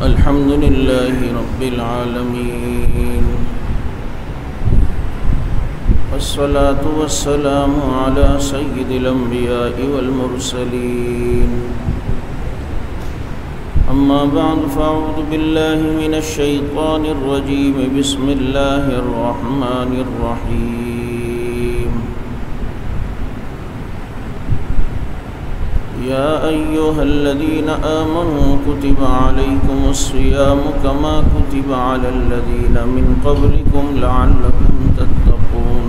الحمد لله رب العالمين والصلاة والسلام على سيد الأنبياء والمرسلين أما بعد فأعوذ بالله من الشيطان الرجيم بسم الله الرحمن الرحيم يا أيها الذين آمنوا كتب عليكم الصيام كما كتب على الذين من قبلكم لعلكم تتقون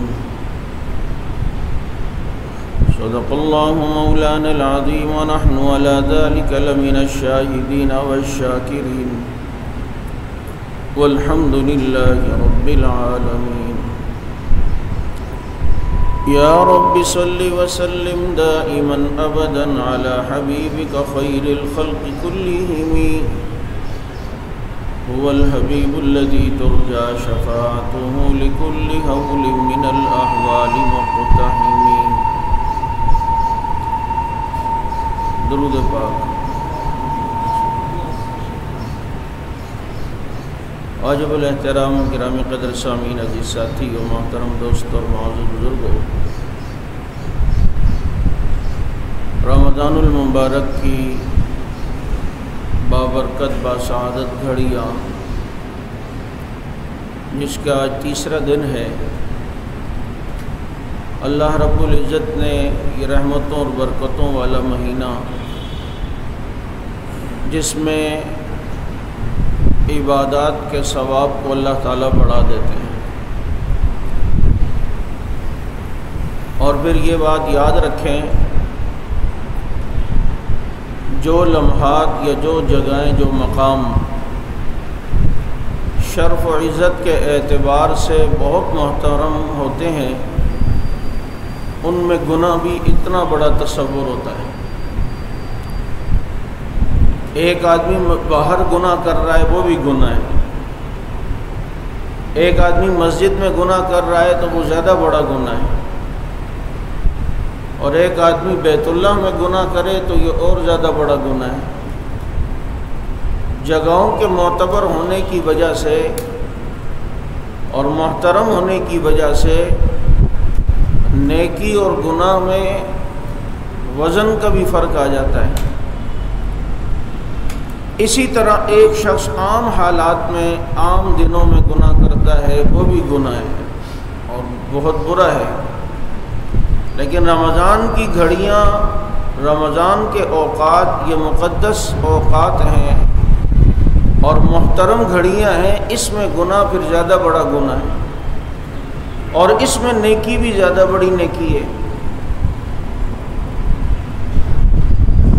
صدق الله مولانا العظيم ونحن على ذلك لمن الشاهدين والشاكرين والحمد لله رب العالمين يا رب صل وسلم دائما أبدا على حبيبك خير الخلق كلهم هو الحبيب الذي ترجى شفاعته لكل هول من الأحوال مقتحم درود پاک۔ واجب الاحترام گرامی قدر سامعین، عزیز ساتھی و محترم دوست اور معزز بزرگوں، رمضان المبارک کی بابرکت باسعادت گھڑیاں، جس کا آج تیسرا دن ہے، اللہ رب العزت نے یہ رحمتوں اور برکتوں والا مہینہ، جس میں عبادات کے ثواب کو اللہ تعالیٰ بڑھا دیتے ہیں، اور پھر یہ بات یاد رکھیں، جو لمحات یا جو جگہیں، جو مقام شرف و عزت کے اعتبار سے بہت محترم ہوتے ہیں، ان میں گناہ بھی اتنا بڑا تصور ہوتا ہے۔ ایک آدمی باہر گناہ کر رہا ہے، وہ بھی گناہ ہے۔ ایک آدمی مسجد میں گناہ کر رہا ہے تو وہ زیادہ بڑا گناہ ہے، اور ایک آدمی بیت اللہ میں گناہ کرے تو یہ اور زیادہ بڑا گناہ ہے۔ جگہوں کے معتبر ہونے کی وجہ سے اور محترم ہونے کی وجہ سے نیکی اور گناہ میں وزن کا بھی فرق آ جاتا ہے۔ اسی طرح ایک شخص عام حالات میں، عام دنوں میں گناہ کرتا ہے، وہ بھی گناہ ہے اور بہت برا ہے، لیکن رمضان کی گھڑیاں، رمضان کے اوقات یہ مقدس اوقات ہیں اور محترم گھڑیاں ہیں، اس میں گناہ پھر زیادہ بڑا گناہ ہے، اور اس میں نیکی بھی زیادہ بڑی نیکی ہے،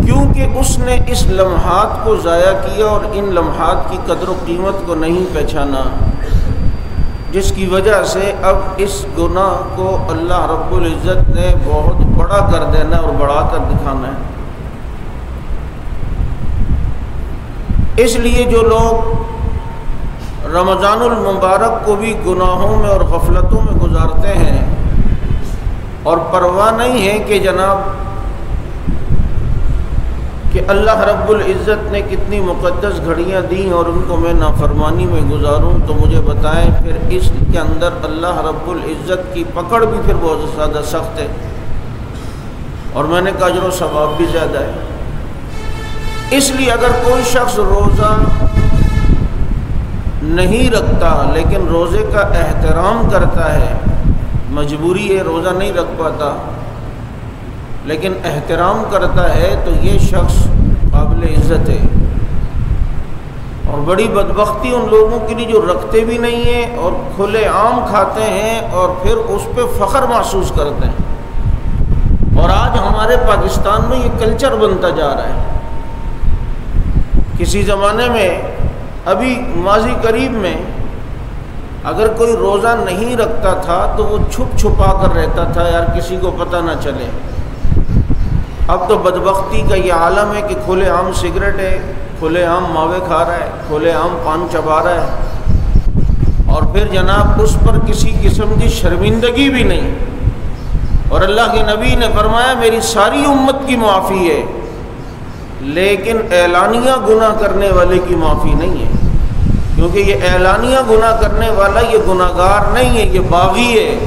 کیونکہ اس نے اس لمحات کو ضائع کیا اور ان لمحات کی قدر و قیمت کو نہیں پہچانا، جس کی وجہ سے اب اس گناہ کو اللہ رب العزت نے بہت بڑا کر دینا اور بڑھا کر دکھانا ہے۔ اس لیے جو لوگ رمضان المبارک کو بھی گناہوں میں اور غفلتوں میں گزارتے ہیں اور پرواہ نہیں ہے کہ جناب کہ اللہ رب العزت نے کتنی مقدس گھڑیاں دیں اور ان کو میں نافرمانی میں گزاروں، تو مجھے بتائیں پھر اس کے اندر اللہ رب العزت کی پکڑ بھی پھر بہت زیادہ سخت ہے، اور میں نے کہا اجر و ثواب بھی زیادہ ہے۔ اس لیے اگر کوئی شخص روزہ نہیں رکھتا لیکن روزے کا احترام کرتا ہے، مجبوری ہے روزہ نہیں رکھ پاتا لیکن احترام کرتا ہے، تو یہ شخص قابل عزت ہے۔ اور بڑی بدبختی ان لوگوں کے لیے جو رکھتے بھی نہیں ہیں اور کھلے عام کھاتے ہیں اور پھر اس پہ فخر محسوس کرتے ہیں، اور آج ہمارے پاکستان میں یہ کلچر بنتا جا رہا ہے۔ کسی زمانے میں، ابھی ماضی قریب میں، اگر کوئی روزہ نہیں رکھتا تھا تو وہ چھپ چھپا کر رہتا تھا، یار کسی کو پتہ نہ چلے۔ اب تو بدبختی کا یہ عالم ہے کہ کھلے عام سگریٹ ہے، کھلے عام ماوے کھا رہا ہے، کھلے عام پان چبا رہا ہے، اور پھر جناب اس پر کسی قسم کی شرمندگی بھی نہیں۔ اور اللہ کے نبی نے فرمایا میری ساری امت کی معافی ہے، لیکن اعلانیہ گناہ کرنے والے کی معافی نہیں ہے، کیونکہ یہ اعلانیہ گناہ کرنے والا یہ گناہگار نہیں ہے، یہ باغی ہے،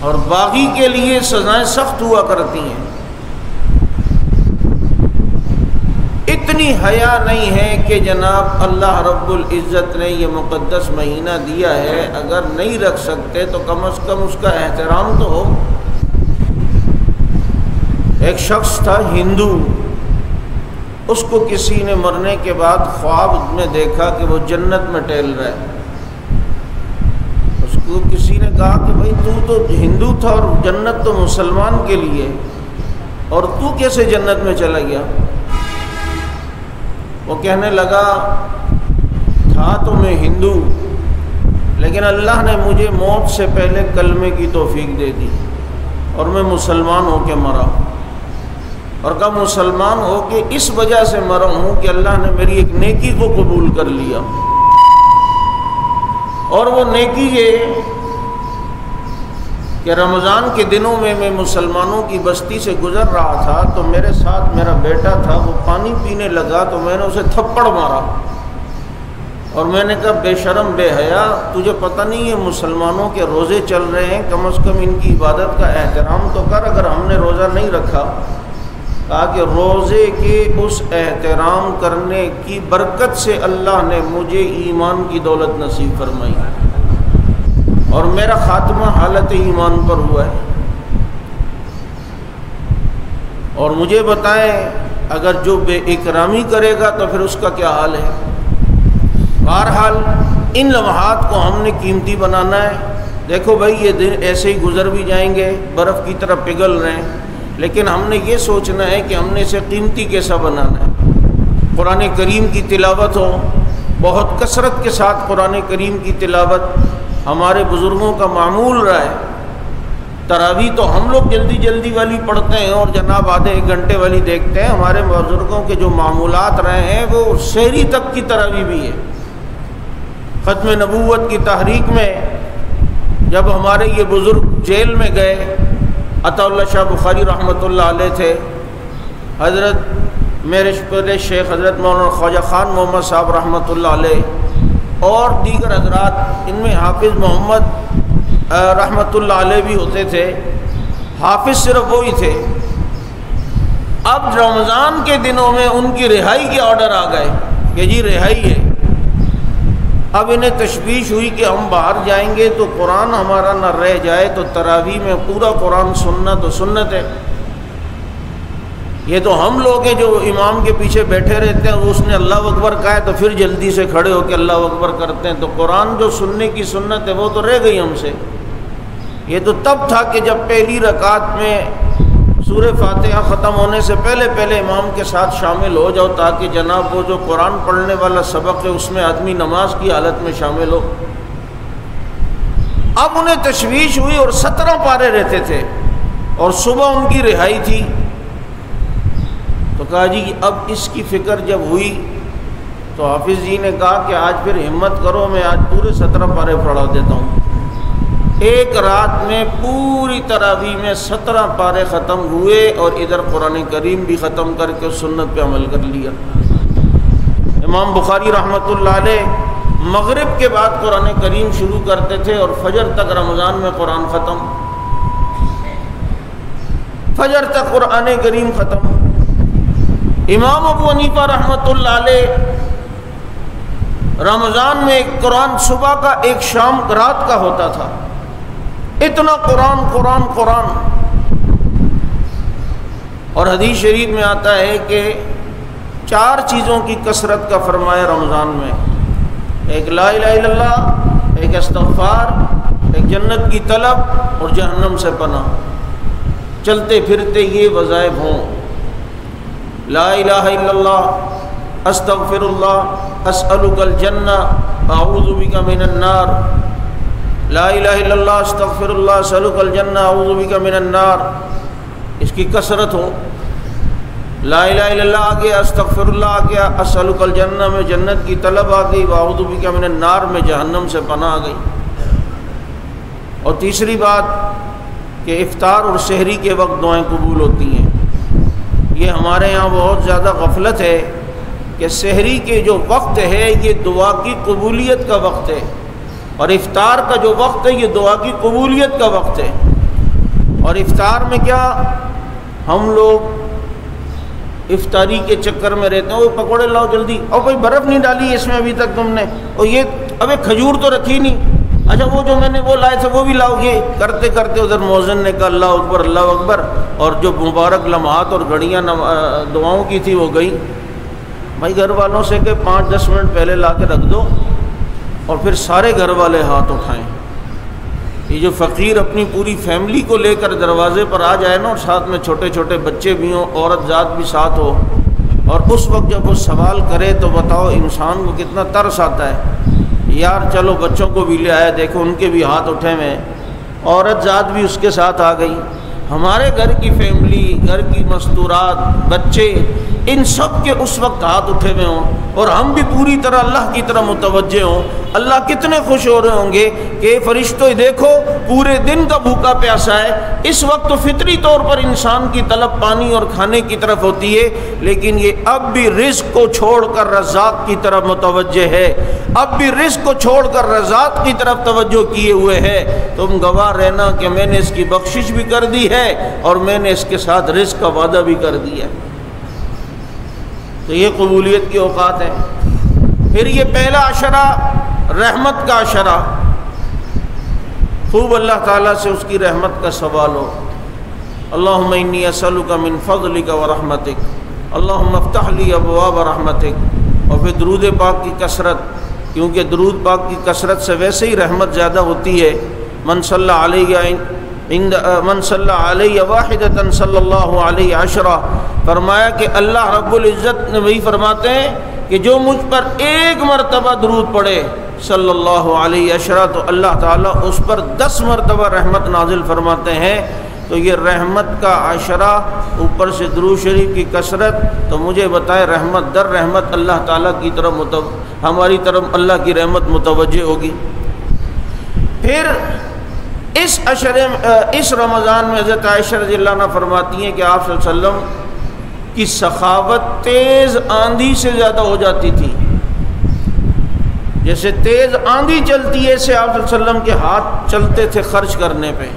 اور باغی کے لیے سزائیں سخت ہوا کرتی ہیں۔ اتنی حیا نہیں ہے کہ جناب اللہ رب العزت نے یہ مقدس مہینہ دیا ہے، اگر نہیں رکھ سکتے تو کم از کم اس کا احترام تو ہو۔ ایک شخص تھا ہندو، اس کو کسی نے مرنے کے بعد خواب میں دیکھا کہ وہ جنت میں ٹہل رہا ہے۔ اس کو کسی نے کہا کہ بھائی تو ہندو تھا اور جنت تو مسلمان کے لیے، اور تو کیسے جنت میں چلا گیا؟ وہ کہنے لگا تھا تو میں ہندو، لیکن اللہ نے مجھے موت سے پہلے کلمے کی توفیق دے دی اور میں مسلمان ہو کے مرا، اور کہا مسلمان ہو کے اس وجہ سے مرا ہوں کہ اللہ نے میری ایک نیکی کو قبول کر لیا، اور وہ نیکی یہ کہ رمضان کے دنوں میں مسلمانوں کی بستی سے گزر رہا تھا تو میرے ساتھ میرا بیٹا تھا، وہ پانی پینے لگا تو میں نے اسے تھپڑ مارا، اور میں نے کہا بے شرم بے حیا، تجھے پتہ نہیں ہے مسلمانوں کے روزے چل رہے ہیں، کم از کم ان کی عبادت کا احترام تو کر، اگر ہم نے روزہ نہیں رکھا۔ کہا کہ روزے کے اس احترام کرنے کی برکت سے اللہ نے مجھے ایمان کی دولت نصیب فرمائی، اور میرا خاتمہ حالت ایمان پر ہوا ہے۔ اور مجھے بتائیں اگر جو بے اکرامی کرے گا تو پھر اس کا کیا حال ہے؟ بہرحال ان لمحات کو ہم نے قیمتی بنانا ہے۔ دیکھو بھائی یہ دن ایسے ہی گزر بھی جائیں گے، برف کی طرح پگھل رہے ہیں، لیکن ہم نے یہ سوچنا ہے کہ ہم نے اسے قیمتی کیسا بنانا ہے۔ قرآن کریم کی تلاوت ہو، بہت کثرت کے ساتھ قرآن کریم کی تلاوت ہمارے بزرگوں کا معمول رہا ہے۔ تراویح تو ہم لوگ جلدی جلدی والی پڑھتے ہیں اور جناب آدھے ایک گھنٹے والی دیکھتے ہیں، ہمارے بزرگوں کے جو معمولات رہے ہیں وہ سحری تک کی تراویح بھی ہے۔ ختم نبوت کی تحریک میں جب ہمارے یہ بزرگ جیل میں گئے، عطا اللہ شاہ بخاری رحمۃ اللہ علیہ تھے، حضرت میرے شیخ حضرت مولانا خواجہ خان محمد صاحب رحمۃ اللہ علیہ اور دیگر حضرات، ان میں حافظ محمد رحمۃ اللہ علیہ بھی ہوتے تھے، حافظ صرف وہی تھے۔ اب رمضان کے دنوں میں ان کی رہائی کے آرڈر آ گئے کہ جی رہائی ہے۔ اب انہیں تشویش ہوئی کہ ہم باہر جائیں گے تو قرآن ہمارا نہ رہ جائے، تو تراویح میں پورا قرآن سننا تو سنت ہے، یہ تو ہم لوگ ہیں جو امام کے پیچھے بیٹھے رہتے ہیں، اس نے اللہ اکبر کہا ہے تو پھر جلدی سے کھڑے ہو کے اللہ اکبر کرتے ہیں، تو قرآن جو سننے کی سنت ہے وہ تو رہ گئی ہم سے۔ یہ تو تب تھا کہ جب پہلی رکعت میں سورہ فاتحہ ختم ہونے سے پہلے امام کے ساتھ شامل ہو جاؤ، تاکہ جناب وہ جو قرآن پڑھنے والا سبق ہے اس میں آدمی نماز کی حالت میں شامل ہو۔ اب انہیں تشویش ہوئی اور 17 پارے رہتے تھے اور صبح ان کی رہائی تھی، تو کہا جی اب اس کی فکر جب ہوئی تو حافظ جی نے کہا کہ آج پھر ہمت کرو، میں آج پورے 17 پارے پڑھا دیتا ہوں۔ ایک رات میں پوری تراویح میں 17 پارے ختم ہوئے اور ادھر قرآن کریم بھی ختم کر کے سنت پہ عمل کر لیا۔ امام بخاری رحمۃ اللہ علیہ مغرب کے بعد قرآن کریم شروع کرتے تھے اور فجر تک رمضان میں قرآن ختم، فجر تک قرآن کریم ختم۔ امام ابو حنیفہ رحمۃ اللہ علیہ رمضان میں ایک قرآن صبح کا ایک شام رات کا ہوتا تھا، اتنا قرآن قرآن قرآن۔ اور حدیث شریف میں آتا ہے کہ 4 چیزوں کی کثرت کا فرمایا رمضان میں، ایک لا الہ الا اللہ، ایک استغفار، ایک جنت کی طلب اور جہنم سے پناہ۔ چلتے پھرتے یہ وظائف ہوں، لا الہ الا اللہ، استغفر اللہ، اسألک الجنہ، اعوذ بک من النار، لا الہ الا اللہ، استغفر اللہ، اسألک الجنہ، اعوذ بک من النار۔ اس کی کثرت ہو، لا الہ الا اللہ آ گیا، استغفر اللہ آ گیا، اسألک الجنہ میں جنت کی طلب آ گئی، واعوذ بک من النار میں جہنم سے پناہ آ گئی۔ اور تیسری بات کہ افطار اور سحری کے وقت دعائیں قبول ہوتی ہیں، یہ ہمارے یہاں بہت زیادہ غفلت ہے کہ سحری کے جو وقت ہے یہ دعا کی قبولیت کا وقت ہے، اور افطار کا جو وقت ہے یہ دعا کی قبولیت کا وقت ہے۔ اور افطار میں کیا ہم لوگ افطاری کے چکر میں رہتے ہیں، وہ پکوڑے لاؤ جلدی، اور کوئی برف نہیں ڈالی اس میں ابھی تک تم نے، اور یہ ابے کھجور تو رکھی نہیں، اچھا وہ جو میں نے وہ لائے تھے وہ بھی لاؤ۔ یہ کرتے کرتے ادھر مؤذن نے کہا اللہ اکبر اللہ اکبر، اور جو مبارک لمحات اور گھڑیاں دعاؤں کی تھی وہ گئیں۔ بھائی گھر والوں سے کہ 5-10 منٹ پہلے لا کے رکھ دو، اور پھر سارے گھر والے ہاتھ اٹھائیں۔ یہ جو فقیر اپنی پوری فیملی کو لے کر دروازے پر آ جائے نا، اور ساتھ میں چھوٹے چھوٹے بچے بھی ہوں، عورت ذات بھی ساتھ ہو، اور اس وقت جب وہ سوال کرے تو بتاؤ انسان کو کتنا ترس آتا ہے، یار چلو بچوں کو بھی لے آیا، دیکھو ان کے بھی ہاتھ اٹھے ہوئے ہیں، عورت ذات بھی اس کے ساتھ آ گئی۔ ہمارے گھر کی فیملی، گھر کی مستورات، بچے، ان سب کے اس وقت ہاتھ اٹھے ہوئے ہوں، اور ہم بھی پوری طرح اللہ کی طرف متوجہ ہوں، اللہ کتنے خوش ہو رہے ہوں گے کہ فرشتوں دیکھو پورے دن کا بھوکا پیاسا ہے۔ اس وقت تو فطری طور پر انسان کی طلب پانی اور کھانے کی طرف ہوتی ہے، لیکن یہ اب بھی رزق کو چھوڑ کر رزاق کی طرف متوجہ ہے، اب بھی رزق کو چھوڑ کر رزاق کی طرف توجہ کیے ہوئے ہے۔ تم گواہ رہنا کہ میں نے اس کی بخشش بھی کر دی ہے، اور میں نے اس کے ساتھ رزق کا وعدہ بھی کر دیا ہے۔ تو یہ قبولیت کی اوقات ہیں۔ پھر یہ پہلا عشرہ رحمت کا عشرہ، خوب اللہ تعالیٰ سے اس کی رحمت کا سوال ہو۔ اللہم انی اسألک من فضلک و رحمتک، اللہم افتح لی ابواب رحمتک۔ اور پھر درود پاک کی کثرت، کیونکہ درود پاک کی کثرت سے ویسے ہی رحمت زیادہ ہوتی ہے۔ من صلی علیہ واحدۃ صلی اللہ علیہ عشرہ، فرمایا کہ اللہ رب العزت نے وہی فرماتے ہیں کہ جو مجھ پر ایک مرتبہ درود پڑھے صلی اللہ علیہ عشرہ، تو اللہ تعالیٰ اس پر 10 مرتبہ رحمت نازل فرماتے ہیں۔ تو یہ رحمت کا عشرہ، اوپر سے درود شریف کی کثرت، تو مجھے بتائے رحمت در رحمت اللہ تعالیٰ کی طرف ہماری طرف اللہ کی رحمت متوجہ ہوگی۔ پھر اس رمضان میں حضرت عائشہ رضی اللہ عنہ فرماتی ہیں کہ آپ صلی اللہ علیہ وسلم کی سخاوت تیز آندھی سے زیادہ ہو جاتی تھی، جیسے تیز آندھی چلتی ہے ایسے آپ صلی اللہ علیہ وسلم کے ہاتھ چلتے تھے خرچ کرنے پہ۔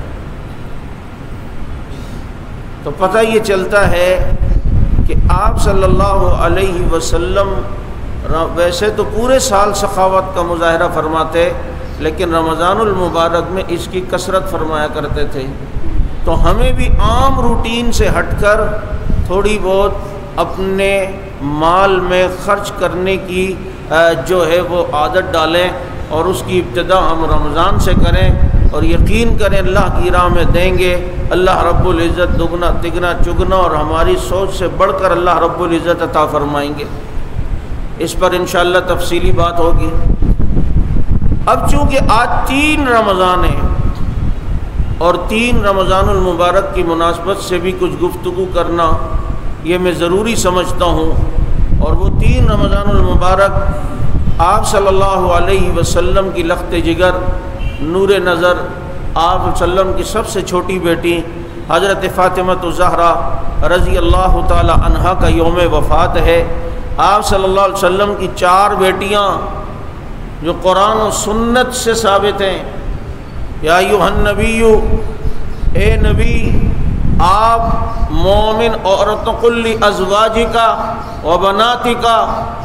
تو پتہ یہ چلتا ہے کہ آپ صلی اللہ علیہ وسلم ویسے تو پورے سال سخاوت کا مظاہرہ فرماتے، لیکن رمضان المبارک میں اس کی کثرت فرمایا کرتے تھے۔ تو ہمیں بھی عام روٹین سے ہٹ کر تھوڑی بہت اپنے مال میں خرچ کرنے کی جو ہے وہ عادت ڈالیں، اور اس کی ابتدا ہم رمضان سے کریں، اور یقین کریں اللہ کی راہ میں دیں گے، اللہ رب العزت دگنا تگنا چگنا اور ہماری سوچ سے بڑھ کر اللہ رب العزت عطا فرمائیں گے۔ اس پر انشاءاللہ تفصیلی بات ہوگی۔ اب چونکہ آج 3 رمضان ہیں، اور 3 رمضان المبارک کی مناسبت سے بھی کچھ گفتگو کرنا یہ میں ضروری سمجھتا ہوں، اور وہ 3 رمضان المبارک آپ صلی اللہ علیہ وسلم کی لخت جگر، نور نظر، آپ صلی اللہ علیہ وسلم کی سب سے چھوٹی بیٹی حضرت فاطمہ الزہرا رضی اللہ تعالی عنہا کا یوم وفات ہے۔ آپ صلی اللہ علیہ وسلم کی 4 بیٹیاں جو قرآن و سنت سے ثابت ہیں۔ یا ایھا النبی، اے نبی، آپ مومن عورتوں کل ازواجک و بناتک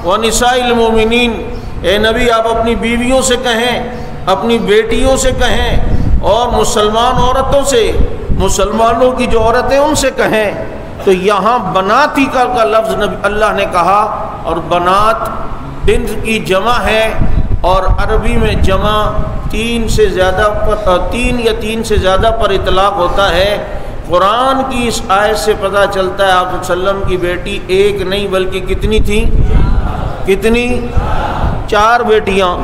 و نساء المومنین، اے نبی آپ اپنی بیویوں سے کہیں، اپنی بیٹیوں سے کہیں، اور مسلمان عورتوں سے، مسلمانوں کی جو عورتیں ان سے کہیں۔ تو یہاں بناتک کا لفظ اللہ نے کہا، اور بنات بنت کی جمع ہے، اور عربی میں جمع 3 یا 3 سے زیادہ پر اطلاق ہوتا ہے۔ قرآن کی اس آیت سے پتہ چلتا ہے آپ صلی اللہ علیہ وسلم کی بیٹی ایک نہیں بلکہ کتنی تھیں؟ کتنی؟ 4 بیٹیاں۔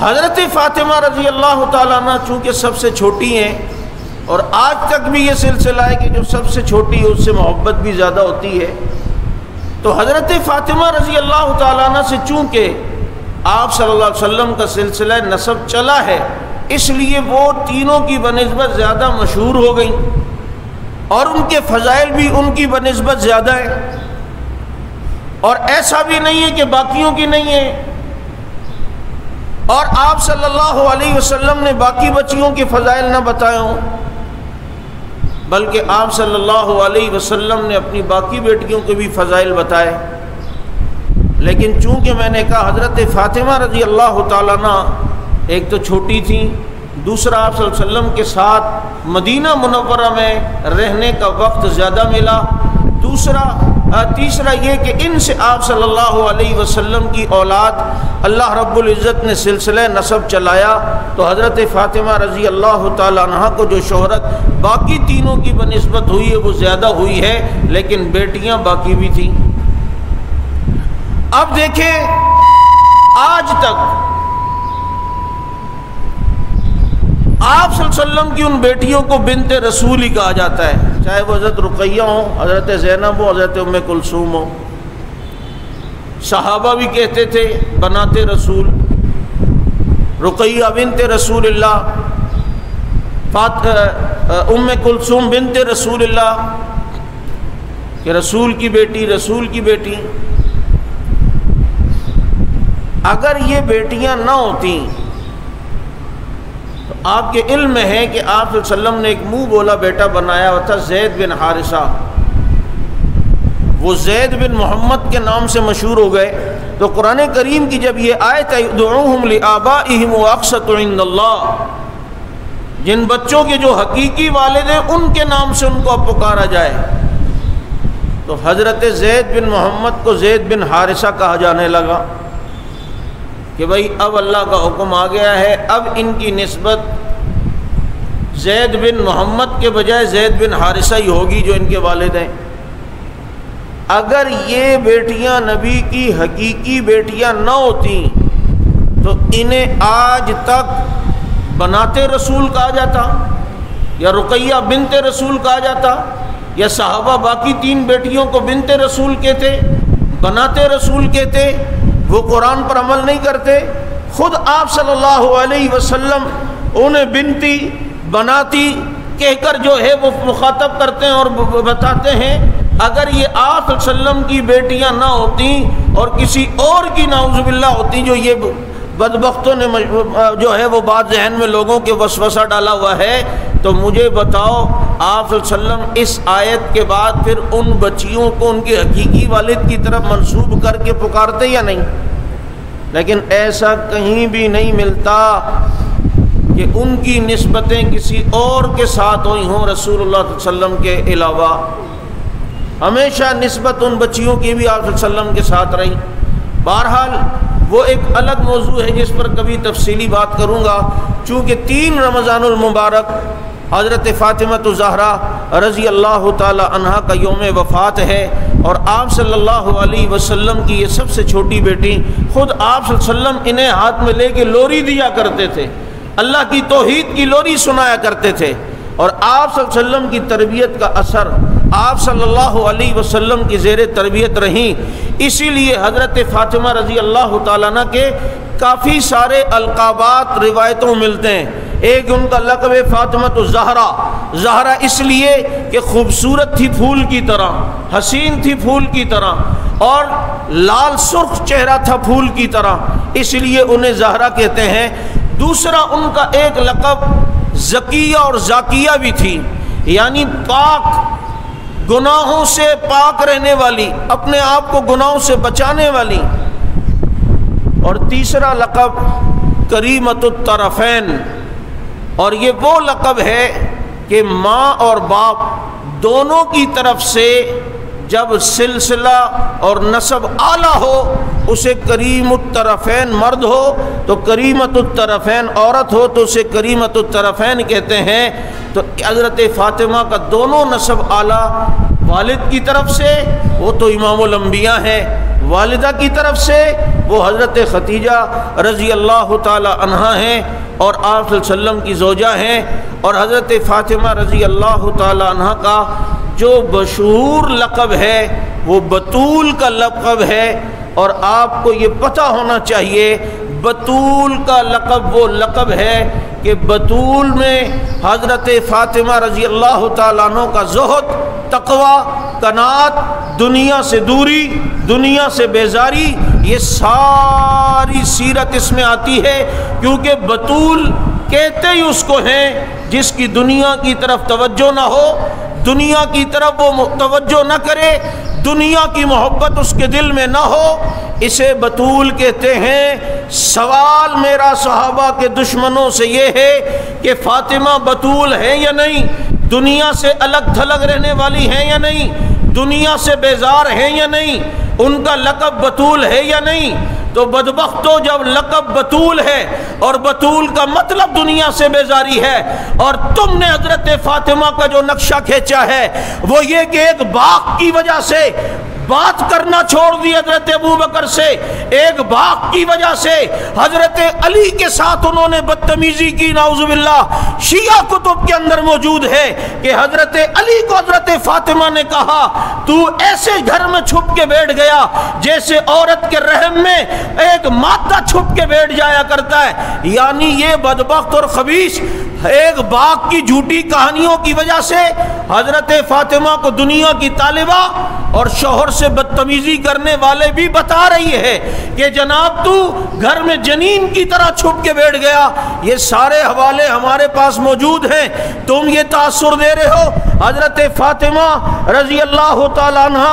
حضرت فاطمہ رضی اللہ تعالیٰ عنہ چونکہ سب سے چھوٹی ہیں، اور آج تک بھی یہ سلسلہ ہے کہ جو سب سے چھوٹی ہے اس سے محبت بھی زیادہ ہوتی ہے، تو حضرت فاطمہ رضی اللہ تعالیٰ عنہ سے چونکہ آپ صلی اللہ علیہ وسلم کا سلسلہ نسب چلا ہے، اس لیے وہ تینوں کی بنسبت زیادہ مشہور ہو گئیں، اور ان کے فضائل بھی ان کی بنسبت زیادہ ہیں، اور ایسا بھی نہیں ہے کہ باقیوں کی نہیں ہے۔ اور آپ صلی اللہ علیہ وسلم نے باقی بچیوں کے فضائل نہ بتائے ہوں، بلکہ آپ صلی اللہ علیہ وسلم نے اپنی باقی بیٹیوں کے بھی فضائل بتائے۔ لیکن چونکہ میں نے کہا حضرت فاطمہ رضی اللہ تعالیٰ عنہ ایک تو چھوٹی تھیں، دوسرا آپ صلی اللہ علیہ وسلم کے ساتھ مدینہ منورہ میں رہنے کا وقت زیادہ ملا، تیسرا یہ کہ ان سے آپ صلی اللہ علیہ وسلم کی اولاد اللہ رب العزت نے سلسلہ نسب چلایا، تو حضرت فاطمہ رضی اللہ تعالیٰ عنہ کو جو شہرت باقی تینوں کی بنسبت ہوئی ہے وہ زیادہ ہوئی ہے، لیکن بیٹیاں باقی بھی تھیں۔ اب دیکھیں آج تک آپ صلی اللہ علیہ وسلم کی ان بیٹیوں کو بنت رسول ہی کہا جاتا ہے، چاہے وہ حضرت رقیہ ہوں، حضرت زینب ہو، حضرت ام کلثوم ہو۔ صحابہ بھی کہتے تھے بنات رسول، رقیہ بنت رسول اللہ، ام کلثوم بنت رسول اللہ، کہ رسول کی بیٹی، رسول کی بیٹی۔ اگر یہ بیٹیاں نہ ہوتیں تو آپ کے علم میں ہے کہ آپ صلی اللہ علیہ وسلم نے ایک منہ بولا بیٹا بنایا ہوا تھا زید بن حارثہ، وہ زید بن محمد کے نام سے مشہور ہو گئے۔ تو قرآن کریم کی جب یہ آیت ہے ادعوہم لآبائہم واقسط عند اللہ، جن بچوں کے جو حقیقی والد ہیں ان کے نام سے ان کو پکارا جائے، تو حضرت زید بن محمد کو زید بن حارثہ کہا جانے لگا کہ بھائی اب اللہ کا حکم آ گیا ہے، اب ان کی نسبت زید بن محمد کے بجائے زید بن حارثہ ہی ہوگی جو ان کے والد ہیں۔ اگر یہ بیٹیاں نبی کی حقیقی بیٹیاں نہ ہوتیں تو انہیں آج تک بنات رسول کہا جاتا، یا رقیہ بنت رسول کہا جاتا، یا صحابہ باقی تین بیٹیوں کو بنت رسول کہتے، بنات رسول کہتے۔ وہ قرآن پر عمل نہیں کرتے، خود آپ صلی اللہ علیہ وسلم انہیں بنتی بناتی کہہ کر جو ہے وہ مخاطب کرتے ہیں اور بتاتے ہیں۔ اگر یہ آپ صلی اللہ علیہ وسلم کی بیٹیاں نہ ہوتیں اور کسی اور کی نعوذ باللہ ہوتی، جو یہ بدبختوں نے جو ہے وہ بات ذہن میں لوگوں کے وسوسہ ڈالا ہوا ہے، تو مجھے بتاؤ آپ صلی اللہ علیہ وسلم اس آیت کے بعد پھر ان بچیوں کو ان کے حقیقی والد کی طرف منسوب کر کے پکارتے یا نہیں؟ لیکن ایسا کہیں بھی نہیں ملتا کہ ان کی نسبتیں کسی اور کے ساتھ ہوئی ہوں رسول اللہ صلی اللہ علیہ وسلم کے علاوہ۔ ہمیشہ نسبت ان بچیوں کی بھی آپ صلی اللہ علیہ وسلم کے ساتھ رہی۔ بہرحال وہ ایک الگ موضوع ہے جس پر کبھی تفصیلی بات کروں گا، چونکہ 3 رمضان المبارک حضرت فاطمہ الزہرا رضی اللہ تعالی عنہا کا یوم وفات ہے، اور آپ صلی اللہ علیہ وسلم کی یہ سب سے چھوٹی بیٹی، خود آپ صلی اللہ علیہ وسلم انہیں ہاتھ میں لے کے لوری دیا کرتے تھے، اللہ کی توحید کی لوری سنایا کرتے تھے، اور آپ صلی اللہ علیہ وسلم کی تربیت کا اثر آپ صلی اللہ علیہ وسلم کی زیر تربیت رہیں۔ اسی لیے حضرت فاطمہ رضی اللہ تعالیٰ عنہ کے کافی سارے القابات روایتوں ملتے ہیں۔ ایک ان کا لقب ہے فاطمہ الزہرا، زہرا اس لیے کہ خوبصورت تھی پھول کی طرح، حسین تھی پھول کی طرح، اور لال سرخ چہرہ تھا پھول کی طرح، اس لیے انہیں زہرا کہتے ہیں۔ دوسرا ان کا ایک لقب زکیہ اور زاکیہ بھی تھی، یعنی پاک، گناہوں سے پاک رہنے والی، اپنے آپ کو گناہوں سے بچانے والی۔ اور تیسرا لقب کریمۃ الطرفین، اور یہ وہ لقب ہے کہ ماں اور باپ دونوں کی طرف سے جب سلسلہ اور نسب اعلیٰ ہو اسے کریم الطرفین مرد ہو، تو کریمۃ الطرفین عورت ہو تو اسے کریمۃ الطرفین کہتے ہیں۔ تو حضرت فاطمہ کا دونوں نسب اعلیٰ، والد کی طرف سے وہ تو امام الانبیاء ہیں، والدہ کی طرف سے وہ حضرت خدیجہ رضی اللہ تعالی عنہا ہیں اور آپ صلی اللہ علیہ وسلم کی زوجہ ہیں، اور حضرت فاطمہ رضی اللہ تعالی عنہا کا جو مشہور لقب ہے وہ بطول کا لقب ہے۔ اور آپ کو یہ پتہ ہونا چاہیے بطول کا لقب وہ لقب ہے کہ بطول میں حضرت فاطمہ رضی اللہ تعالیٰ عنہ کا زہد، تقوی، قناعت، دنیا سے دوری، دنیا سے بیزاری، یہ ساری سیرت اس میں آتی ہے، کیونکہ بطول کہتے ہی اس کو ہیں جس کی دنیا کی طرف توجہ نہ ہو، دنیا کی طرف وہ توجہ نہ کرے، دنیا کی محبت اس کے دل میں نہ ہو، اسے بطول کہتے ہیں۔ سوال میرا صحابہ کے دشمنوں سے یہ ہے کہ فاطمہ بطول ہے یا نہیں، دنیا سے الگ تھلگ رہنے والی ہیں یا نہیں، دنیا سے بیزار ہیں یا نہیں، ان کا لقب بطول ہے یا نہیں؟ تو بدبختو، جب لقب بطول ہے اور بطول کا مطلب دنیا سے بیزاری ہے، اور تم نے حضرت فاطمہ کا جو نقشہ کھینچا ہے وہ یہ کہ ایک باغ کی وجہ سے بات کرنا چھوڑ دی حضرت ابوبکر سے، ایک باغ کی وجہ سے حضرت علی کے ساتھ انہوں نے بدتمیزی کی، نعوذ باللہ۔ شیعہ کتب کے اندر موجود ہے کہ حضرت علی کو حضرت فاطمہ نے کہا تو ایسے گھر میں چھپ کے بیٹھ گیا جیسے عورت کے رحم میں ایک مادہ چھپ کے بیٹھ جایا کرتا ہے، یعنی یہ بدبخت اور خبیث ایک باغ کی جھوٹی کہانیوں کی وجہ سے حضرت فاطمہ کو دنیا کی طالبہ اور شوہر سے بدتمیزی کرنے والے بھی بتا رہی ہے کہ جناب تو گھر میں جنین کی طرح چھپ کے بیٹھ گیا۔ یہ سارے حوالے ہمارے پاس موجود ہیں، تم یہ تاثر دے رہے ہو حضرت فاطمہ رضی اللہ تعالیٰ عنہ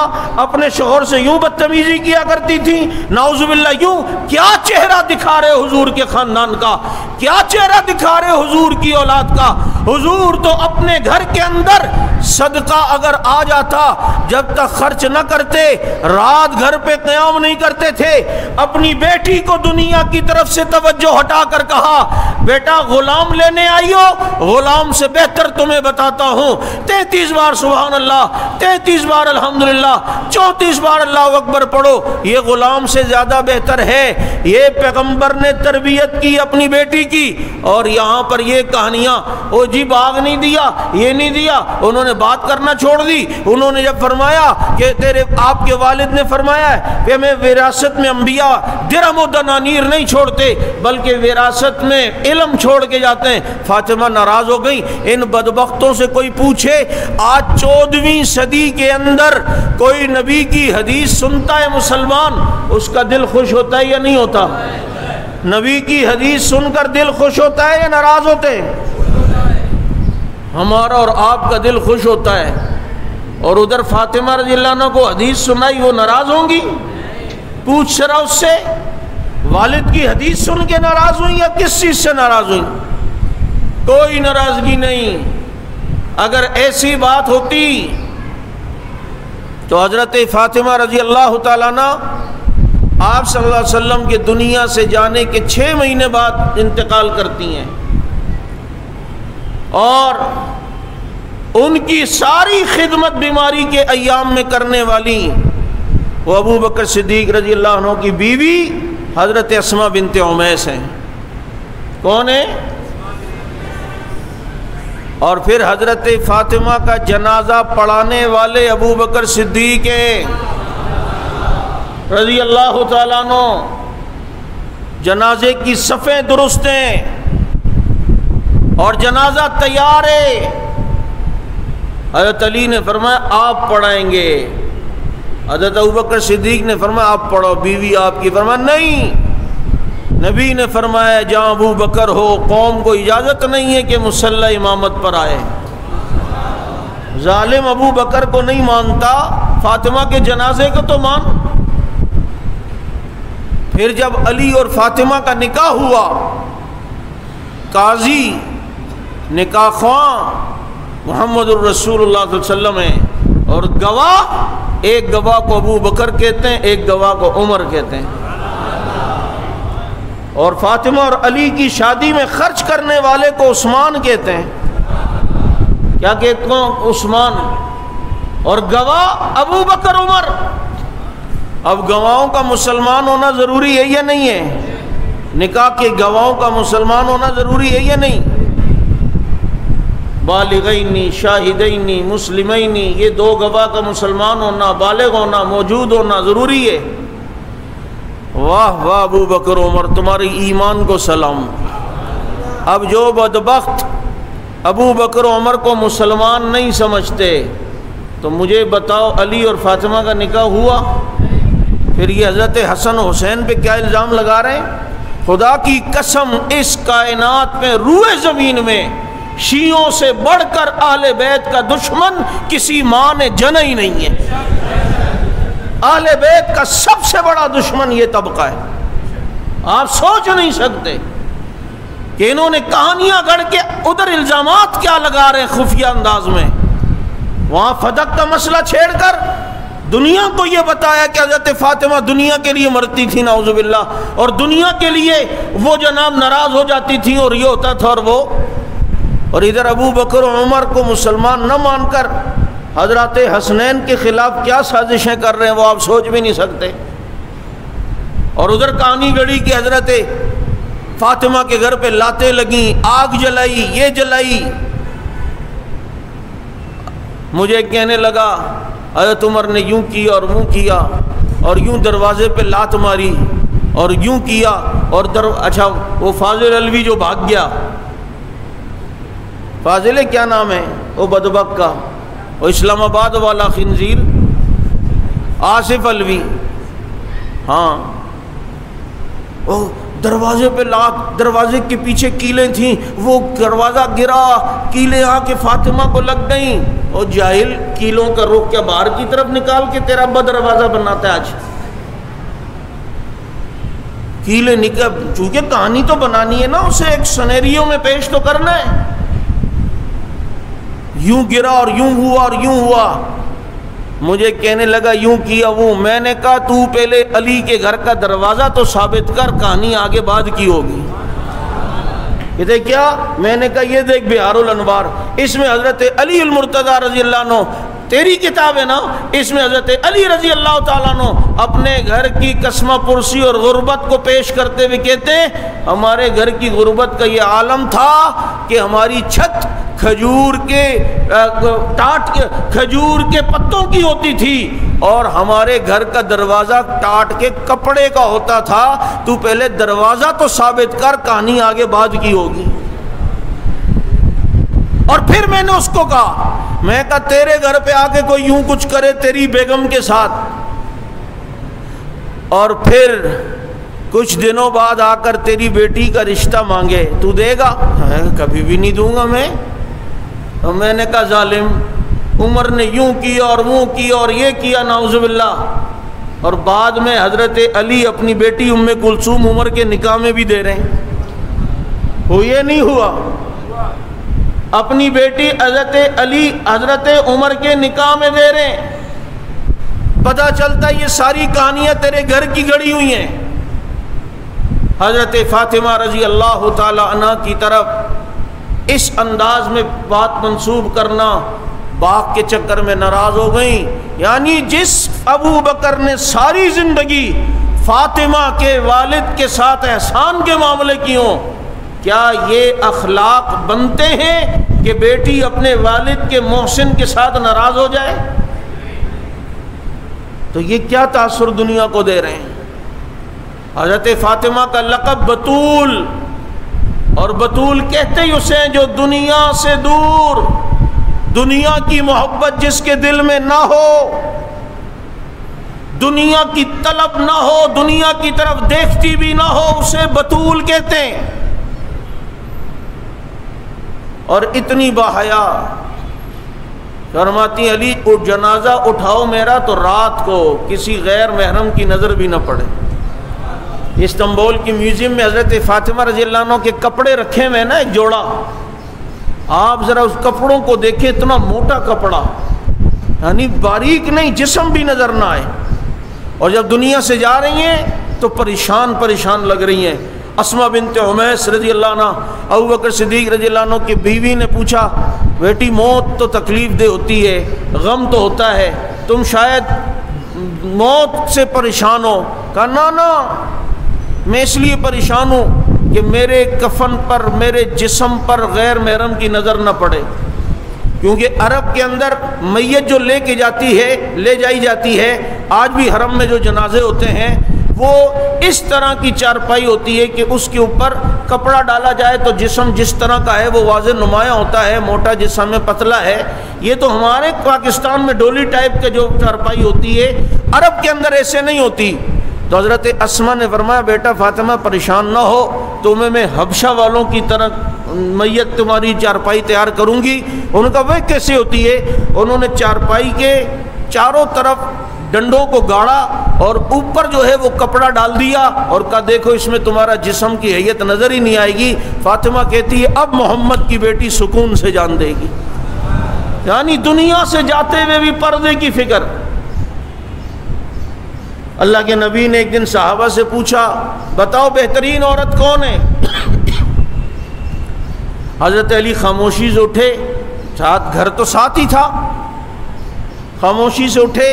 اپنے شوہر سے یوں بدتمیزی کیا کرتی تھی، نعوذ باللہ۔ یوں کیا چہرہ دکھا رہے حضور کے خاندان کا، کیا چہرہ دکھا رہے حضور کی اولاد کا؟ حضور تو اپنے گھر کے اندر صدقہ اگر آ جاتا جب تک خرچ نہ کرتے، رات گھر پہ قیام نہیں کرتے تھے۔ اپنی بیٹی کو دنیا کی طرف سے توجہ ہٹا کر کہا بیٹا غلام لینے آئی ہو، غلام سے بہتر تمہیں بتاتا ہوں 33 بار سبحان اللہ، 33 بار الحمدللہ، 34 بار اللہ اکبر پڑھو، یہ غلام سے زیادہ بہتر ہے۔ یہ پیغمبر نے تربیت کی اپنی بیٹی کی، اور یہاں پر یہ کہانیاں، او جی باغ نہیں دیا، یہ نہیں دیا، انہوں نے بات کرنا چھوڑ دی۔ انہوں نے جب فرمایا کہ تیرے آپ کے والد نے فرمایا ہے کہ میں وراثت میں انبیاء درہم و دنانیر نہیں چھوڑتے بلکہ وراثت میں علم چھوڑ کے جاتے ہیں، فاطمہ ناراض ہو گئی۔ ان بدبختوں سے کوئی پوچھے آج 14ویں صدی کے اندر کوئی نبی کی حدیث سنتا ہے مسلمان، اس کا دل خوش ہوتا ہے یا نہیں ہوتا؟ نبی کی حدیث سن کر دل خوش ہوتا ہے یا ناراض ہوتے ہیں؟ ہمارا اور آپ کا دل خوش ہوتا ہے، اور ادھر فاطمہ رضی اللہ عنہ کو حدیث سنائی، وہ ناراض ہوں گی؟ پوچھ ذرا اس سے، والد کی حدیث سن کے ناراض ہوئی یا کس چیز سے ناراض ہوئی؟ کوئی ناراضگی نہیں۔ اگر ایسی بات ہوتی تو حضرت فاطمہ رضی اللہ تعالیٰ عنہ آپ صلی اللہ علیہ وسلم کے دنیا سے جانے کے 6 مہینے بعد انتقال کرتی ہیں، اور ان کی ساری خدمت بیماری کے ایام میں کرنے والی وہ ابو بکر صدیق رضی اللہ عنہ کی بیوی حضرت اسماء بنت عمیس ہیں۔ کون ہے؟ اور پھر حضرت فاطمہ کا جنازہ پڑھانے والے ابو بکر صدیق ہیں رضی اللہ تعالیٰ عنہ۔ جنازے کی صفیں درست ہیں اور جنازہ تیار ہے۔ حضرت علی نے فرمایا آپ پڑھائیں گے، حضرت ابوبکر صدیق نے فرمایا آپ پڑھو، بیوی آپ کی فرمایا نہیں۔ نبی نے فرمایا جہاں ابو بکر ہو قوم کو اجازت نہیں ہے کہ مصلی امامت پر آئے۔ ظالم ابو بکر کو نہیں مانتا، فاطمہ کے جنازے کو تو مان۔ پھر جب علی اور فاطمہ کا نکاح ہوا، قاضی نکاح خواں محمد الرسول اللہ صلی اللہ علیہ وسلم ہے، اور گواہ ایک گواہ کو ابو بکر کہتے ہیں، ایک گواہ کو عمر کہتے ہیں۔ اور فاطمہ اور علی کی شادی میں خرچ کرنے والے کو عثمان کہتے ہیں۔ کیا کہتے ہیں؟ عثمان۔ اور گواہ ابو بکر عمر۔ اب گواہوں کا مسلمان ہونا ضروری ہے یا نہیں ہے؟ نکاح کے گواہوں کا مسلمان ہونا ضروری ہے یا نہیں؟ بالغین شاہدین مسلمین، یہ 2 گواہ کا مسلمان ہونا، بالغ ہونا، موجود ہونا ضروری ہے۔ واہ واہ ابو بکر عمر، تمہاری ایمان کو سلام۔ اب جو بدبخت ابو بکر عمر کو مسلمان نہیں سمجھتے تو مجھے بتاؤ علی اور فاطمہ کا نکاح ہوا؟ پھر یہ حضرت حسن حسین پہ کیا الزام لگا رہے ہیں؟ خدا کی قسم اس کائنات میں روئے زمین میں شیعوں سے بڑھ کر اہل بیت کا دشمن کسی ماں نے جنا ہی نہیں ہے۔ اہل بیت کا سب سے بڑا دشمن یہ طبقہ ہے۔ آپ سوچ نہیں سکتے کہ انہوں نے کہانیاں گڑھ کے ادھر الزامات کیا لگا رہے ہیں خفیہ انداز میں، وہاں فدق کا مسئلہ چھیڑ کر دنیا کو یہ بتایا کہ حضرت فاطمہ دنیا کے لیے مرتی تھی نعوذ باللہ، اور دنیا کے لیے وہ جناب ناراض ہو جاتی تھی اور یہ ہوتا تھا اور وہ، اور ادھر ابو بکر و عمر کو مسلمان نہ مان کر حضرت حسنین کے خلاف کیا سازشیں کر رہے ہیں وہ آپ سوچ بھی نہیں سکتے۔ اور ادھر کہانی گڑی کہ حضرت فاطمہ کے گھر پہ لاتیں لگیں، آگ جلائی، یہ جلائی۔ مجھے کہنے لگا حضرت عمر نے یوں کیا اور وہ کیا، اور یوں دروازے پہ لات ماری اور یوں کیا، اور اچھا وہ فاضل علوی جو بھاگ گیا، فاضل کیا نام ہے وہ بدبخت کا، وہ اسلام آباد والا خنزیر آصف علوی، ہاں وہ دروازے پہ لات، دروازے کے پیچھے کیلیں تھیں، وہ دروازہ گرا، کیلیں آ کے فاطمہ کو لگ گئیں۔ اور جاہل، کیلوں کا رخ کیا باہر کی طرف نکال کے تیرا ابا دروازہ بناتا ہے؟ آج کیلیں نکل، چونکہ کہانی تو بنانی ہے نا، اسے ایک سنیریو میں پیش تو کرنا ہے۔ یوں گرا اور یوں ہوا اور یوں ہوا۔ مجھے کہنے لگا یوں کیا وہ، میں نے کہا تو پہلے علی کے گھر کا دروازہ تو ثابت کر، کہانی آگے بعد کی ہوگی۔ کہتے کیا؟ میں نے کہا یہ دیکھ بہار الانوار، اس میں حضرت علی المرتضیٰ رضی اللہ عنہ، تیری کتاب ہے نا، اس میں حضرت علی رضی اللہ تعالیٰ عنہ اپنے گھر کی قسمہ پرسی اور غربت کو پیش کرتے ہوئے کہتے ہیں ہمارے گھر کی غربت کا یہ عالم تھا کہ ہماری چھت کھجور کے ٹاٹ کے کھجور کے پتوں کی ہوتی تھی اور ہمارے گھر کا دروازہ ٹاٹ کے کپڑے کا ہوتا تھا۔ تو پہلے دروازہ تو ثابت کر، کہانی آگے بعد کی ہوگی۔ اور پھر میں نے اس کو کہا، میں کہا تیرے گھر پہ آ کے کوئی یوں کچھ کرے تیری بیگم کے ساتھ، اور پھر کچھ دنوں بعد آ کر تیری بیٹی کا رشتہ مانگے، تو دے گا؟ کبھی بھی نہیں دوں گا میں۔ اور میں نے کہا ظالم، عمر نے یوں کیا اور وہ کیا اور یہ کیا نعوذ باللہ، اور بعد میں حضرت علی اپنی بیٹی ام کلثوم عمر کے نکاح میں بھی دے رہے ہیں۔ وہ یہ نہیں ہوا، اپنی بیٹی حضرت علی حضرت عمر کے نکاح میں دے رہے ہیں۔ پتہ چلتا یہ ساری کہانیاں تیرے گھر کی گڑی ہوئی ہیں۔ حضرت فاطمہ رضی اللہ تعالی عنہ کی طرف اس انداز میں بات منسوب کرنا، باغ کے چکر میں ناراض ہو گئیں۔ یعنی جس ابو بکر نے ساری زندگی فاطمہ کے والد کے ساتھ احسان کے معاملے کی ہوں، کیا یہ اخلاق بنتے ہیں کہ بیٹی اپنے والد کے محسن کے ساتھ ناراض ہو جائے؟ تو یہ کیا تاثر دنیا کو دے رہے ہیں؟ حضرت فاطمہ کا لقب بتول، اور بتول کہتے ہی اسے جو دنیا سے دور، دنیا کی محبت جس کے دل میں نہ ہو، دنیا کی طلب نہ ہو، دنیا کی طرف دیکھتی بھی نہ ہو، اسے بتول کہتے ہیں۔ اور اتنی باحیا، فرماتی علی کو جنازہ اٹھاؤ میرا تو رات کو کسی غیر محرم کی نظر بھی نہ پڑے۔ استنبول کی میوزیم میں حضرت فاطمہ رضی اللہ عنہ کے کپڑے رکھے ہوئے نا، ایک جوڑا، آپ ذرا اس کپڑوں کو دیکھیں، اتنا موٹا کپڑا، یعنی باریک نہیں، جسم بھی نظر نہ آئے، اور جب دنیا سے جا رہی ہیں تو پریشان پریشان لگ رہی ہیں۔ اسماء بنت عمیس رضی اللہ عنہ، ابو بکر صدیق رضی اللہ عنہ کی بیوی نے پوچھا بیٹی موت تو تکلیف دہ ہوتی ہے، غم تو ہوتا ہے، تم شاید موت سے پریشان ہو؟ کہا نا میں اس لیے پریشان ہوں کہ میرے کفن پر، میرے جسم پر غیر محرم کی نظر نہ پڑے، کیونکہ عرب کے اندر میت جو لے جائی جاتی ہے، آج بھی حرم میں جو جنازے ہوتے ہیں وہ اس طرح کی چارپائی ہوتی ہے کہ اس کے اوپر کپڑا ڈالا جائے تو جسم جس طرح کا ہے وہ واضح نمایاں ہوتا ہے، موٹا جسم ہے پتلا ہے۔ یہ تو ہمارے پاکستان میں ڈولی ٹائپ کے جو چارپائی ہوتی ہے، عرب کے اندر ایسے نہیں ہوتی۔ تو حضرت اسما نے فرمایا بیٹا فاطمہ پریشان نہ ہو، تمہیں میں حبشہ والوں کی طرح میت تمہاری چارپائی تیار کروں گی۔ انہوں نے کہا وہ کیسے ہوتی ہے؟ انہوں نے چارپائی کے چاروں طرف ڈنڈوں کو گاڑا اور اوپر جو ہے وہ کپڑا ڈال دیا اور کہا دیکھو اس میں تمہارا جسم کی حیت نظر ہی نہیں آئے گی۔ فاطمہ کہتی ہے اب محمد کی بیٹی سکون سے جان دے گی، یعنی دنیا سے جاتے ہوئے بھی پردے کی فکر۔ اللہ کے نبی نے ایک دن صحابہ سے پوچھا بتاؤ بہترین عورت کون ہے؟ حضرت علی خاموشی سے اٹھے، ساتھ گھر تو ساتھ ہی تھا، خاموشی سے اٹھے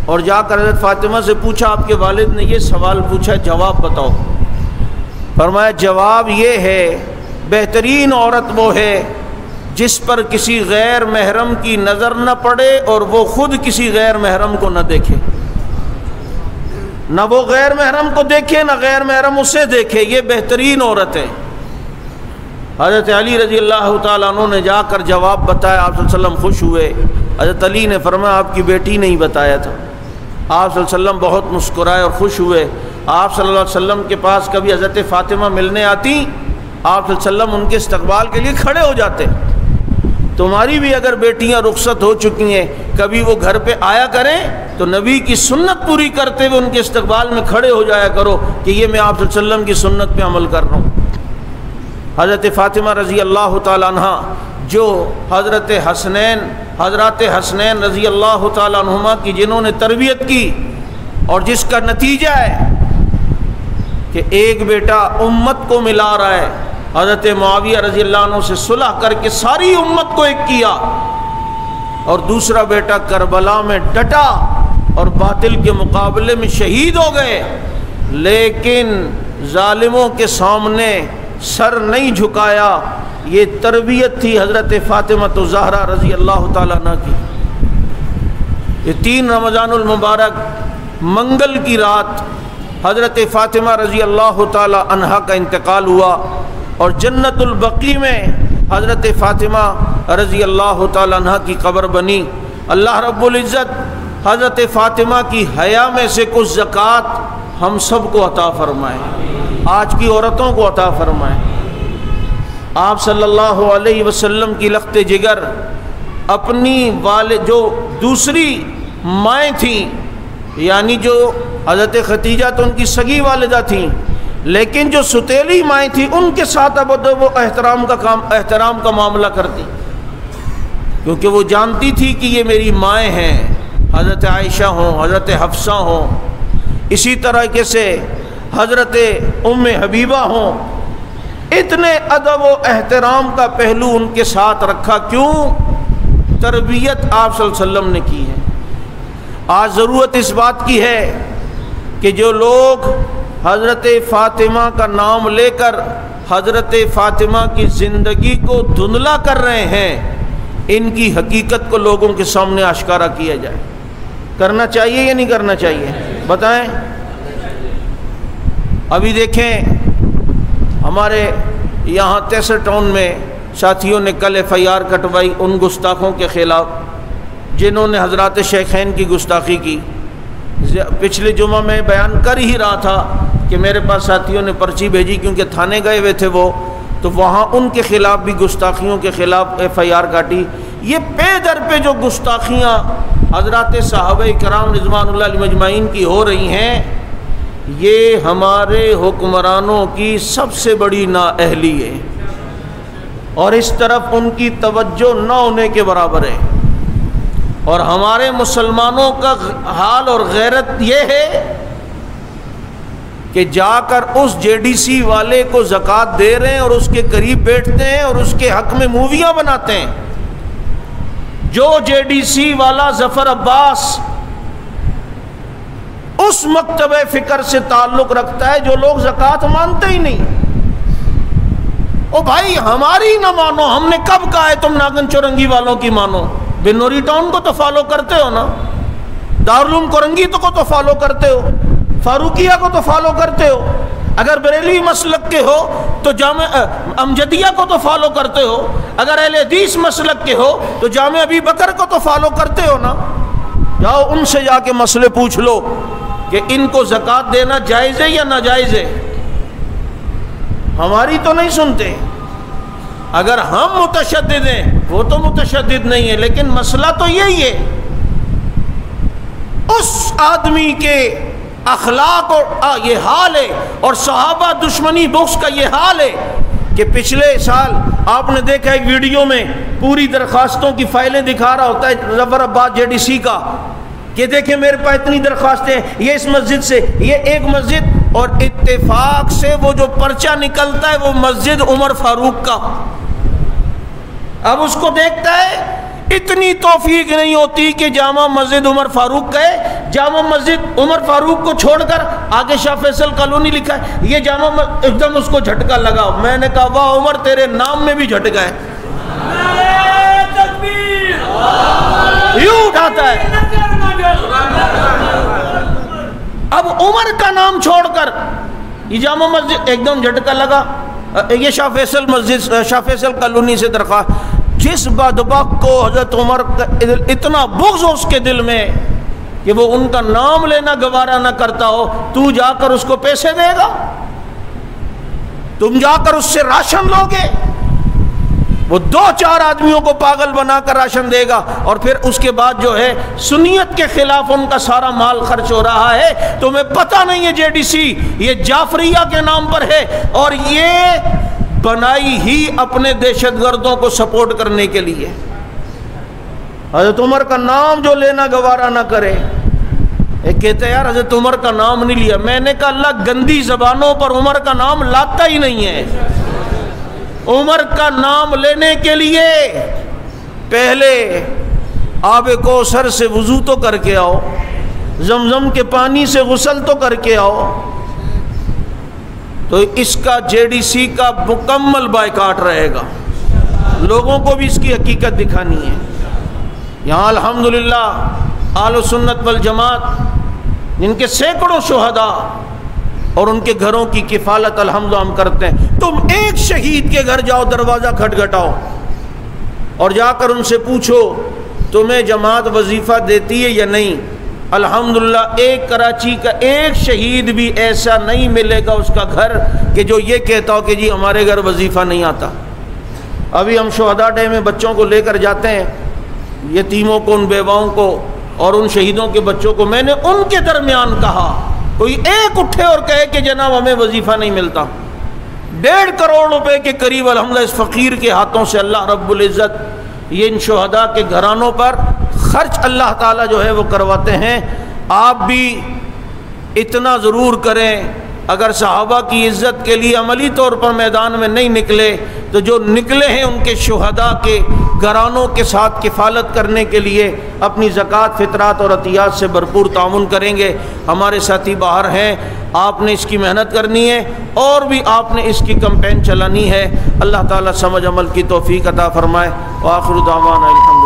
اور جا کر حضرت فاطمہ سے پوچھا آپ کے والد نے یہ سوال پوچھا، جواب بتاؤ۔ فرمایا جواب یہ ہے بہترین عورت وہ ہے جس پر کسی غیر محرم کی نظر نہ پڑے اور وہ خود کسی غیر محرم کو نہ دیکھے، نہ وہ غیر محرم کو دیکھے نہ غیر محرم اسے دیکھے، یہ بہترین عورت ہے۔ حضرت علی رضی اللہ تعالیٰ عنہ نے جا کر جواب بتایا، آپ صلی اللہ علیہ وسلم خوش ہوئے۔ حضرت علی نے فرمایا آپ کی بیٹی نہیں بتایا تھا۔ آپ صلی اللہ علیہ وسلم بہت مسکرائے اور خوش ہوئے۔ آپ صلی اللہ علیہ وسلم کے پاس کبھی حضرت فاطمہ ملنے آتی، آپ صلی اللہ علیہ وسلم ان کے استقبال کے لیے کھڑے ہو جاتے۔ تمہاری بھی اگر بیٹیاں رخصت ہو چکی ہیں کبھی وہ گھر پہ آیا کریں تو نبی کی سنت پوری کرتے ہوئے ان کے استقبال میں کھڑے ہو جایا کرو کہ یہ میں آپ صلی اللہ علیہ وسلم کی سنت پہ عمل کر رہا ہوں۔ حضرت فاطمہ رضی اللہ تعالیٰ عنہ جو حضرت حسنین رضی اللہ تعالیٰ عنہما کی جنہوں نے تربیت کی اور جس کا نتیجہ ہے کہ ایک بیٹا امت کو ملا رہا ہے، حضرت معاویہ رضی اللہ عنہ سے صلح کر کے ساری امت کو ایک کیا، اور دوسرا بیٹا کربلا میں ڈٹا اور باطل کے مقابلے میں شہید ہو گئے، لیکن ظالموں کے سامنے سر نہیں جھکایا۔ یہ تربیت تھی حضرت فاطمہ الزہرا رضی اللہ تعالیٰ عنہ کی۔ یہ 3 رمضان المبارک منگل کی رات حضرت فاطمہ رضی اللہ تعالیٰ عنہ کا انتقال ہوا اور جنت البقیع میں حضرت فاطمہ رضی اللہ تعالیٰ عنہ کی قبر بنی۔ اللہ رب العزت حضرت فاطمہ کی حیا میں سے کچھ زکوٰۃ ہم سب کو عطا فرمائے، آج کی عورتوں کو عطا فرمائے۔ آپ صلی اللہ علیہ وسلم کی لخت جگر اپنی جو دوسری مائیں تھیں، یعنی جو حضرت خدیجہ تو ان کی سگی والدہ تھیں، لیکن جو ستیلی مائیں تھیں ان کے ساتھ اب وہ احترام کا معاملہ کرتی، کیونکہ وہ جانتی تھی کہ یہ میری مائیں ہیں، حضرت عائشہ ہوں، حضرت حفصہ ہوں، اسی طرح سے حضرت ام حبیبہ ہوں۔ اتنے ادب و احترام کا پہلو ان کے ساتھ رکھا، کیوں؟ تربیت آپ صلی اللہ علیہ وسلم نے کی ہے۔ آج ضرورت اس بات کی ہے کہ جو لوگ حضرت فاطمہ کا نام لے کر حضرت فاطمہ کی زندگی کو دھندلا کر رہے ہیں، ان کی حقیقت کو لوگوں کے سامنے آشکارا کیا جائے۔ کرنا چاہیے یا نہیں کرنا چاہیے؟ بتائیں۔ ابھی دیکھیں ہمارے یہاں تیسر ٹاؤن میں ساتھیوں نے کل FIR کٹوائی ان گستاخوں کے خلاف جنہوں نے حضرات شیخین کی گستاخی کی۔ پچھلے جمعہ میں بیان کر ہی رہا تھا کہ میرے پاس ساتھیوں نے پرچی بھیجی کیونکہ تھانے گئے ہوئے تھے وہ، تو وہاں ان کے خلاف بھی گستاخیوں کے خلاف FIR کاٹی۔ یہ پے در پہ جو گستاخیاں حضرات صحابہ کرام رضوان اللہ علیہم اجمعین کی ہو رہی ہیں، یہ ہمارے حکمرانوں کی سب سے بڑی نااہلی ہے اور اس طرف ان کی توجہ نہ ہونے کے برابر ہے۔ اور ہمارے مسلمانوں کا حال اور غیرت یہ ہے کہ جا کر اس JDC والے کو زکوٰۃ دے رہے ہیں اور اس کے قریب بیٹھتے ہیں اور اس کے حق میں موویاں بناتے ہیں۔ جو JDC والا ظفر عباس اس مکتبہ فکر سے تعلق رکھتا ہے جو لوگ زکوٰۃ مانتے ہی نہیں۔ او بھائی ہماری نہ مانو، ہم نے کب کہا ہے تم ناگن چورنگی والوں کی مانو؟ بنوری ٹاؤن کو تو فالو کرتے ہو نا، دارالعلوم کورنگی کو تو فالو کرتے ہو، فاروقیہ کو تو فالو کرتے ہو، اگر بریلوی مسلک کے ہو تو جامع امجدیہ کو تو فالو کرتے ہو، اگر اہل حدیث مسلک کے ہو تو جامع ابی بکر کو تو فالو کرتے ہو نا۔ جاؤ ان سے جا کے مسئلے پوچھ لو کہ ان کو زکوٰۃ دینا جائز ہے یا ناجائز ہے، ہماری تو نہیں سنتے۔ اگر ہم متشدد ہیں، وہ تو متشدد نہیں ہے، لیکن مسئلہ تو یہی ہے۔ اس آدمی کے اخلاق اور یہ حال ہے، اور صحابہ دشمنی بغض کا یہ حال ہے کہ پچھلے سال آپ نے دیکھا ایک ویڈیو میں پوری درخواستوں کی فائلیں دکھا رہا ہوتا ہے ظفر آباد JDC کا، کہ دیکھیں میرے پاس اتنی درخواستیں، یہ اس مسجد سے، یہ ایک مسجد، اور اتفاق سے وہ جو پرچہ نکلتا ہے وہ مسجد عمر فاروق کا۔ اب اس کو دیکھتا ہے، اتنی توفیق نہیں ہوتی کہ جامع مسجد عمر فاروق کا ہے، جامع مسجد عمر فاروق کو چھوڑ کر آگے شاہ فیصل کالونی لکھا ہے، یہ جامع ایک دم اس کو جھٹکا لگا۔ میں نے کہا واہ عمر، تیرے نام میں بھی جھٹکا ہے، یوں اٹھاتا ہے۔ اب عمر کا نام چھوڑ کر یہ جامع مسجد ایک دم جھٹکا لگا، یہ شاہ فیصل مسجد، شاہ فیصل کالونی سے درخواست۔ جس بدبخت کو حضرت عمر کا اتنا بغض ہو اس کے دل میں کہ وہ ان کا نام لینا گوارا نہ کرتا ہو، تو جا کر اس کو پیسے دے گا؟ تم جا کر اس سے راشن لو گے؟ وہ 2-4 آدمیوں کو پاگل بنا کر راشن دے گا، اور پھر اس کے بعد جو ہے سنیت کے خلاف ان کا سارا مال خرچ ہو رہا ہے۔ تمہیں پتہ نہیں ہے JDC یہ جعفریہ کے نام پر ہے، اور یہ بنائی ہی اپنے دہشت گردوں کو سپورٹ کرنے کے لیے۔ حضرت عمر کا نام جو لینا گوارا نہ کرے، ایک کہتے ہیں یار حضرت عمر کا نام نہیں لیا۔ میں نے کہا اللہ گندی زبانوں پر عمر کا نام لاتا ہی نہیں ہے۔ عمر کا نام لینے کے لیے پہلے آب کوثر سے وضو تو کر کے آؤ، زمزم کے پانی سے غسل تو کر کے آؤ۔ تو اس کا JDC کا مکمل بائیکاٹ رہے گا، لوگوں کو بھی اس کی حقیقت دکھانی ہے۔ یہاں الحمدللہ اہل سنت والجماعت جن کے سینکڑوں شہداء اور ان کے گھروں کی کفالت الحمدللہ ہم کرتے ہیں۔ تم ایک شہید کے گھر جاؤ، دروازہ کھٹکھٹاؤ اور جا کر ان سے پوچھو تمہیں جماعت وظیفہ دیتی ہے یا نہیں۔ الحمدللہ ایک کراچی کا ایک شہید بھی ایسا نہیں ملے گا اس کا گھر کہ جو یہ کہتا ہو کہ جی ہمارے گھر وظیفہ نہیں آتا۔ ابھی ہم شہداء ڈے میں بچوں کو لے کر جاتے ہیں، یتیموں کو، ان بیواؤں کو اور ان شہیدوں کے بچوں کو۔ میں نے ان کے درمیان کہا کوئی ایک اٹھے اور کہے کہ جناب ہمیں وظیفہ نہیں ملتا۔ 1.5 کروڑ روپے کے قریب الحمدللہ اس فقیر کے ہاتھوں سے اللہ رب العزت یہ ان شہداء کے گھرانوں پر خرچ اللہ تعالیٰ جو ہے وہ کرواتے ہیں۔ آپ بھی اتنا ضرور کریں، اگر صحابہ کی عزت کے لیے عملی طور پر میدان میں نہیں نکلے تو جو نکلے ہیں ان کے شہداء کے گھرانوں کے ساتھ کفالت کرنے کے لیے اپنی زکوٰۃ، فطرات اور عطیات سے بھرپور تعاون کریں گے۔ ہمارے ساتھی باہر ہیں، آپ نے اس کی محنت کرنی ہے اور بھی آپ نے اس کی کمپین چلانی ہے۔ اللہ تعالیٰ سمجھ عمل کی توفیق عطا فرمائے۔ وآخر دعوانا الحمد